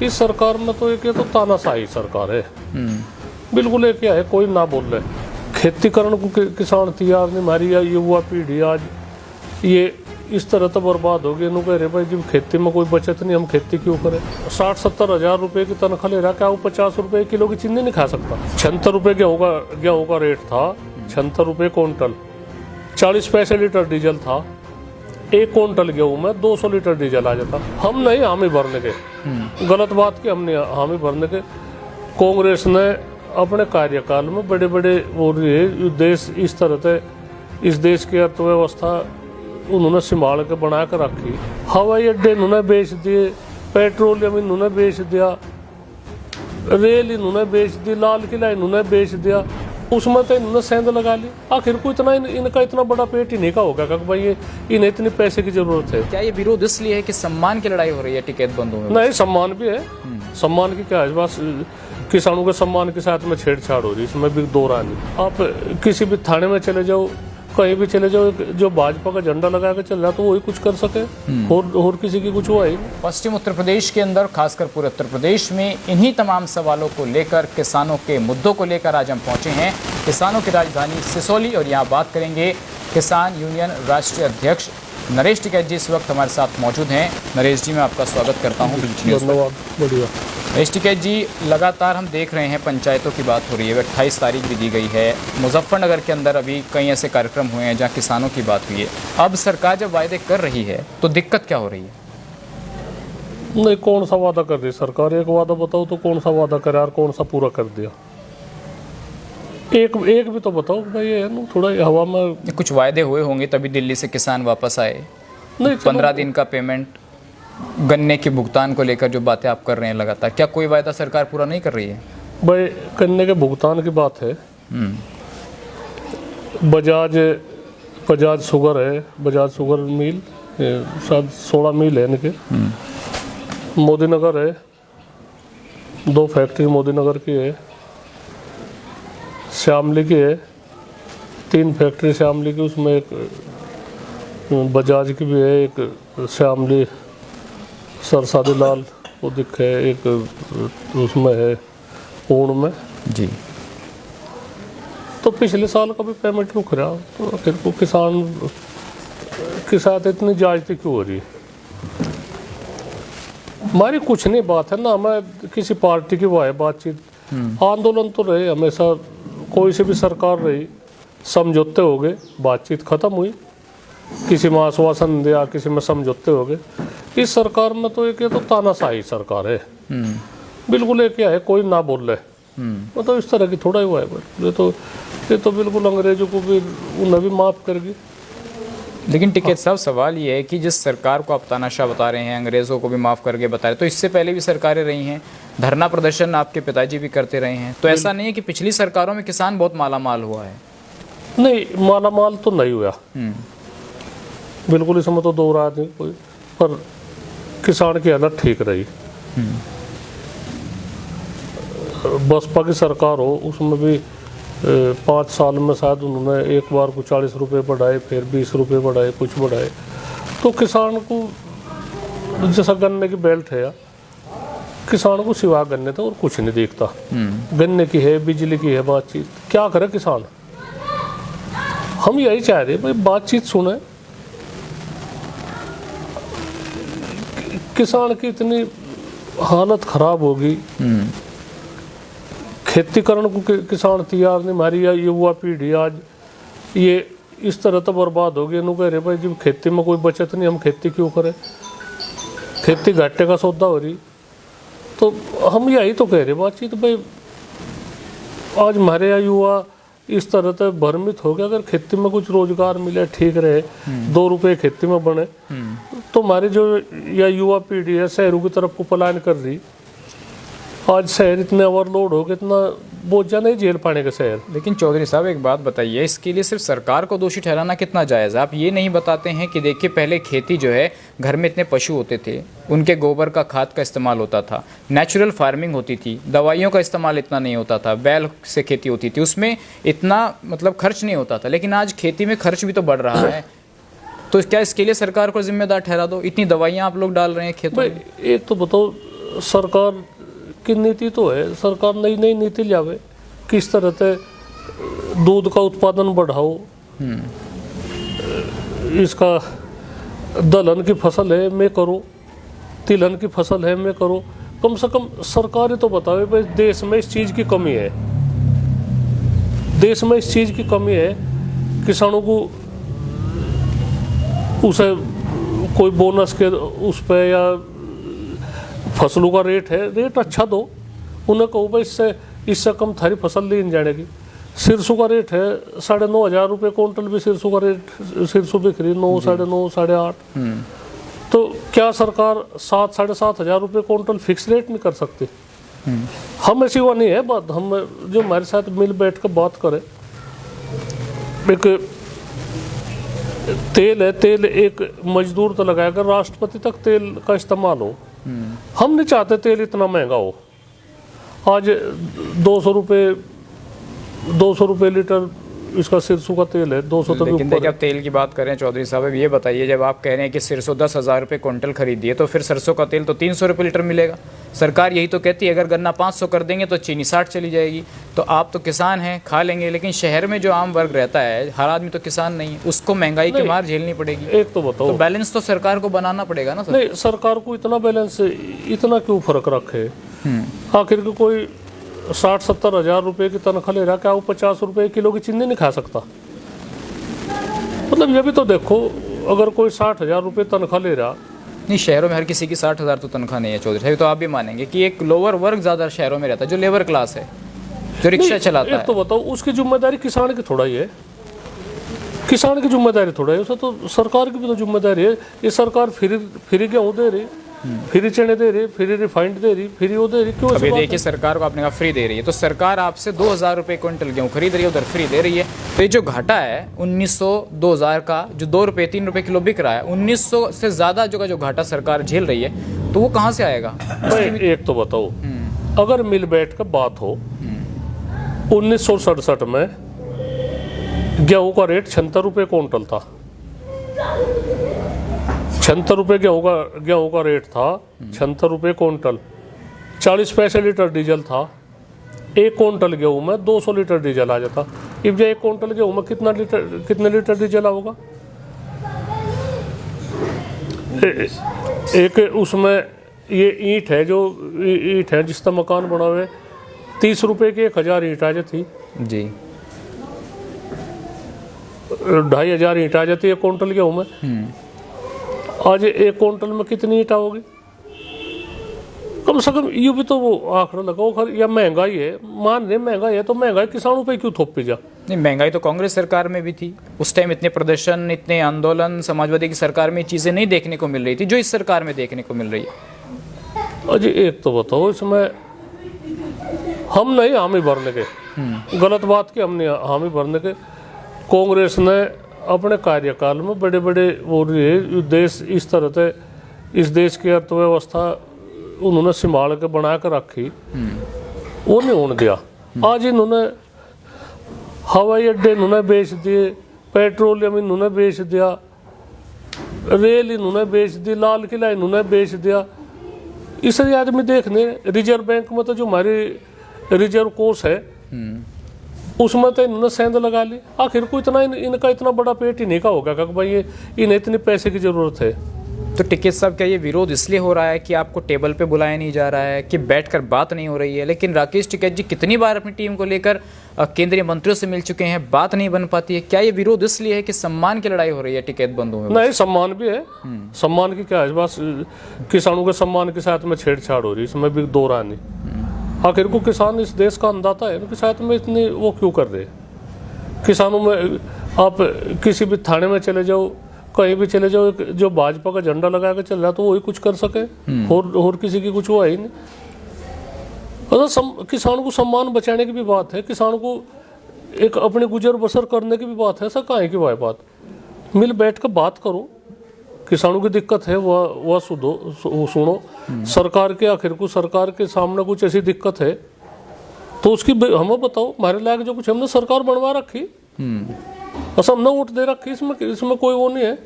इस सरकार में तो एक ये तो तानाशाही सरकार है, बिल्कुल एक क्या है, कोई ना बोल रहे। खेती करने को किसान तैयार नहीं, हमारी या युवा पीढ़ी आज ये इस तरह तो बर्बाद हो गई। कह रहे भाई जब खेती में कोई बचत नहीं, हम खेती क्यों करें। 60-70 हज़ार रुपए की तनख्वाह ले रहा, क्या वो 50 रुपए किलो की चीनी नहीं खा सकता। 76 रुपए गेहूं का रेट था, 76 रुपए क्विंटल, 40 पैसे लीटर डीजल था। एक क्विंटल गेहूं में 200 लीटर डीजल आ जाता। हम नहीं हामी भरने के, गलत बात की हम नहीं हामी भरने के। कांग्रेस ने अपने कार्यकाल में बड़े बड़े वो देश इस तरह से इस देश की अर्थव्यवस्था उन्होंने संभाल के बना कर रखी। हवाई अड्डे इन्होंने बेच दिए, पेट्रोलियम इन्होंने बेच दिया, रेल इन्होंने बेच दी, लाल किला इन्होंने बेच दिया, उसमें तो इन्होंने सेंध लगा ली। आखिर को इतना इनका इतना बड़ा पेट ही नहीं का होगा कि भाई ये इन्हें इतने पैसे की जरूरत है। क्या ये विरोध इसलिए है कि सम्मान की लड़ाई हो रही है टिकैत बंधुओं में? नहीं, सम्मान भी है, सम्मान की क्या है, बस किसानों के सम्मान के साथ में छेड़छाड़ हो रही है, इसमें भी दो राह नहीं। आप किसी भी थाने में चले जाओ, कहीं भी चले जाओ, जो भाजपा का झंडा लगा के चल रहा तो वही कुछ कर सके, और किसी की कुछ हुआ ही नहीं। पश्चिम उत्तर प्रदेश के अंदर, खासकर पूरे उत्तर प्रदेश में इन्हीं तमाम सवालों को लेकर, किसानों के मुद्दों को लेकर आज हम पहुंचे हैं किसानों की राजधानी सिसौली, और यहाँ बात करेंगे किसान यूनियन राष्ट्रीय अध्यक्ष नरेश टिकैत जी इस वक्त हमारे साथ मौजूद हैं। नरेश जी, मैं आपका स्वागत करता हूँ। धन्यवाद। बढ़िया। नरेश टिकैत जी, लगातार हम देख रहे हैं पंचायतों की बात हो रही है, 28 तारीख भी दी गई है। मुजफ्फरनगर के अंदर अभी कई ऐसे कार्यक्रम हुए हैं जहाँ किसानों की बात हुई है। अब सरकार जब वायदे कर रही है तो दिक्कत क्या हो रही है? नहीं, कौन सा वादा कर रही सरकार? एक वादा बताओ तो कौन सा वादा करे और कौन सा पूरा कर दिया? एक भी तो बताओ भाई। ये ना थोड़ा हवा में कुछ वायदे हुए होंगे तभी दिल्ली से किसान वापस आए। नहीं, 15 दिन का पेमेंट, गन्ने के भुगतान को लेकर जो बातें आप कर रहे हैं लगातार, क्या कोई वायदा सरकार पूरा नहीं कर रही है? भाई गन्ने के भुगतान की बात है। बजाज शुगर है, बजाज शुगर मिल, शायद 16 मिल है इनके। मोदी नगर है, 2 फैक्ट्री मोदी नगर की है, श्यामली की है, 3 फैक्ट्री श्यामली की, उसमें एक बजाज की भी है, एक श्यामली सरसादी लाल वो दिखे, एक उसमें है पूर्ण में जी। तो पिछले साल का भी पेमेंट रुक रहा, तो आखिर को किसान के साथ इतनी जायज़ती क्यों हो रही है? हमारी कुछ नहीं बात है ना, हमें किसी पार्टी की वो है बातचीत। आंदोलन तो रहे हमेशा, कोई से भी सरकार रही, समझौते हो गए, बातचीत खत्म हुई, किसी में आश्वासन दिया, किसी में समझौते हो गए। इस सरकार में तो एक ये तो तानाशाही सरकार है, बिल्कुल एक क्या है, कोई ना बोल रहे। मतलब इस तरह की थोड़ा ही हुआ है। ये तो बिल्कुल अंग्रेजों को भी उन्हें भी माफ़ करगी। लेकिन टिकैत साहब, सवाल ये है कि जिस सरकार को आप तानाशाह बता रहे हैं, अंग्रेज़ों को भी माफ़ करके बता रहे, तो इससे पहले भी सरकारें रही हैं, धरना प्रदर्शन आपके पिताजी भी करते रहे हैं, तो ऐसा नहीं है कि पिछली सरकारों में किसान बहुत मालामाल हुआ है? नहीं, मालामाल तो नहीं हुआ, बिल्कुल इसमें तो दो राय नहीं कोई, पर किसान की हालत ठीक रही। बसपा की सरकार हो, उसमें भी 5 साल में शायद उन्होंने एक बार को 40 रुपये बढ़ाए, फिर 20 रुपये बढ़ाए, कुछ बढ़ाए। तो किसान को जैसा गन्ने की बेल्ट है, किसान को सिवा गन्ने था और कुछ नहीं दिखता। गन्ने की है, बिजली की है बातचीत, क्या करे किसान? हम यही चाह रहे भाई, बातचीत सुने। किसान की इतनी हालत खराब होगी, खेती करने को किसान तैयार नहीं, हमारी या युवा पीढ़ी आज ये इस तरह तो बर्बाद हो गई। कह रहे भाई जब खेती में कोई बचत नहीं, हम खेती क्यों करें? खेती घाटे का सौदा हो रही। तो हम यही तो कह रहे बातचीत भाई, आज हमारे यहाँ युवा इस तरह से भ्रमित हो गया, अगर खेती में कुछ रोजगार मिले, ठीक रहे, 2 रुपये खेती में बने, तो हमारी जो या युवा पीढ़ी है शहरों की तरफ को पलायन कर रही। आज शहर इतने ओवरलोड हो गए, इतना बोझा नहीं झेल पाने का शहर। लेकिन चौधरी साहब, एक बात बताइए, इसके लिए सिर्फ सरकार को दोषी ठहराना कितना जायज़ है? आप ये नहीं बताते हैं कि देखिए, पहले खेती जो है, घर में इतने पशु होते थे, उनके गोबर का खाद का इस्तेमाल होता था, नेचुरल फार्मिंग होती थी, दवाइयों का इस्तेमाल इतना नहीं होता था, बैल से खेती होती थी, उसमें इतना मतलब खर्च नहीं होता था। लेकिन आज खेती में खर्च भी तो बढ़ रहा है, तो क्या इसके लिए सरकार को जिम्मेदार ठहरा दो? इतनी दवाइयाँ आप लोग डाल रहे हैं खेतों में। एक तो बताओ, सरकार की नीति तो है, सरकार नई नई नीति लावे, किस तरह से दूध का उत्पादन बढ़ाओ, इसका दलहन की फसल है मैं करो, तिलहन की फसल है मैं करो। कम से कम सरकार ही तो बतावे भाई देश में इस चीज़ की कमी है, देश में इस चीज़ की कमी है, किसानों को उसे कोई बोनस के उस पर या फसलों का रेट है, रेट अच्छा दो, उन्हें कहो भाई इससे कम थारी फसल ली जाएगी। सिरसों का रेट है 9,500 रुपये क्विंटल, भी सिरसों का रेट, सिरसों बिक रही 9, 9.5, 8.5। तो क्या सरकार 7, 7,500 रुपये क्विंटल फिक्स रेट नहीं कर सकती? हम ऐसी वो नहीं है बात, हम जो हमारे साथ मिल बैठ कर बात करें। एक तेल है, तेल एक मजदूर तो लगाएगा, राष्ट्रपति तक तेल का इस्तेमाल हो। हम नहीं चाहते तेल इतना महंगा हो। आज 200 रुपये लीटर इसका सिरसों का तेल है, 200 तो भी लेकिन ऊपर देखिए, आप तेल की बात करें चौधरी साहब, अब ये बताइए, जब आप कह रहे हैं कि सिरसों 10,000 रुपये क्विंटल खरीदिए, तो फिर सरसों का तेल तो 300 रुपये लीटर मिलेगा। सरकार यही तो कहती है अगर गन्ना 500 कर देंगे तो चीनी 60 चली जाएगी। तो आप तो किसान हैं, खा लेंगे, लेकिन शहर में जो आम वर्ग रहता है, हर आदमी तो किसान नहीं है, उसको महंगाई की मार झेलनी पड़ेगी। एक तो बताओ, तो बैलेंस तो सरकार को बनाना पड़ेगा ना सर। नहीं, सरकार को इतना बैलेंस, इतना क्यों फर्क रखे? आखिर के कोई 60-70 हज़ार रुपये की तनख्वाह ले रहा, क्या वो 50 रुपये किलो की चीनी नहीं खा सकता? मतलब ये भी तो देखो, अगर कोई 60,000 रुपये तनख्वाह ले रहा, नहीं, शहरों में हर किसी की 60,000 तो तनख्वाह नहीं है चौधरी साहब, तो आप भी मानेंगे कि एक लोअर वर्ग ज़्यादा शहरों में रहता है, जो लेबर क्लास है, जो रिक्शा चलाता है। तो बताओ, उसकी जिम्मेदारी किसान की थोड़ा ही है, किसान की जिम्मेदारी थोड़ा है, उसे तो सरकार की भी तो जिम्मेदारी है। ये सरकार फ्री गेहूँ दे रही, फ्री चने दे रही, फ्री रिफाइंड दे रही, फ्री वो दे रही, क्यों? अभी देखिए, सरकार को आपने कहा फ्री दे रही है, तो सरकार आपसे 2,000 रुपये क्विंटल गेहूँ खरीद रही है, उधर फ्री दे रही है। तो ये जो घाटा है 1900 2000 का, जो 2 रुपये 3 रुपये किलो बिक रहा है, 1900 से ज़्यादा जो घाटा सरकार झेल रही है, तो वो कहाँ से आएगा? भाई एक तो बताओ, अगर मिल बैठ कर बात हो, 1967 में गेहूँ का रेट 76 रुपये क्विंटल था, 76 रुपये गेहूँ का रेट था, 76 रुपये क्विंटल, 40 पैसे लीटर डीजल था। एक क्विंटल गेहूँ में 200 लीटर डीजल आ जाता। अब एक क्विंटल गेहूँ में कितने लीटर डीजल होगा? एक उसमें ये ईंट है, जो ईंट है जिसका मकान बना हुआ है, 30 रुपये की 1,000 ईंट आ जाती जी, 2,500 ईंट आ जाती है क्विंटल गेहूँ में। आज एक क्विंटल में कितनी ईंट होगी? कम से कम ये भी तो वो आंकड़ा लगाओ। या महंगाई है, मान रहे महंगाई है, तो महंगाई किसानों पे क्यों थोपी जा? नहीं, महंगाई तो कांग्रेस सरकार में भी थी, उस टाइम इतने प्रदर्शन, इतने आंदोलन, समाजवादी की सरकार में चीज़ें नहीं देखने को मिल रही थी जो इस सरकार में देखने को मिल रही है। अजी एक तो बताओ, इसमें हम नहीं हामी भरने के, गलत बात की हम नहीं हामी भरने के। कांग्रेस ने अपने कार्यकाल में बड़े बड़े वो देश इस तरह से, इस देश की अर्थव्यवस्था उन्होंने संभाल के बना कर रखी, वो नहीं होने दिया। आज इन्होंने हवाई अड्डे इन्होंने बेच दिए, पेट्रोलियम इन्होंने बेच दिया, रेल इन्होंने बेच दी, लाल किला इन्होंने बेच दिया। इसलिए आदमी देखने, रिजर्व बैंक में तो जो हमारी रिजर्व कोष है उसमें तो इन्होंने सेंध लगा ली। आखिर को इतना इनका इतना बड़ा पेट ही नहीं का होगा कि भाई ये इन्हें इतनी पैसे की जरूरत है। तो टिकैत साहब, क्या ये विरोध इसलिए हो रहा है कि आपको टेबल पे बुलाया नहीं जा रहा है, कि बैठकर बात नहीं हो रही है? लेकिन राकेश टिकैत जी कितनी बार अपनी टीम को लेकर केंद्रीय मंत्रियों से मिल चुके हैं, बात नहीं बन पाती है। क्या ये विरोध इसलिए है कि सम्मान की लड़ाई हो रही है टिकैत बंधुओं में? नहीं, सम्मान भी है, सम्मान की क्या है, बस किसानों के सम्मान के साथ में छेड़छाड़ हो रही है, इसमें भी दो राह नहीं। आखिर को किसान इस देश का अन्नदाता है, उनके साथ में इतनी वो क्यों कर रहे? किसानों में आप किसी भी थाने में चले जाओ, कहीं भी चले जाओ, जो भाजपा का झंडा लगा के चल रहा तो वही कुछ कर सके, और किसी की कुछ हुआ ही नहीं। मतलब किसान को सम्मान बचाने की भी बात है, किसान को एक अपने गुजर बसर करने की भी बात है। ऐसा काहे की बात? मिल बैठ कर बात करो, किसानों की दिक्कत है वह सुनो। सरकार के आखिर को सरकार के सामने कुछ ऐसी दिक्कत है तो उसकी हमें बताओ, हमारे लायक जो कुछ हमने सरकार बनवा रखी, असम ने वोट दे रखी, इसमें कोई वो नहीं है।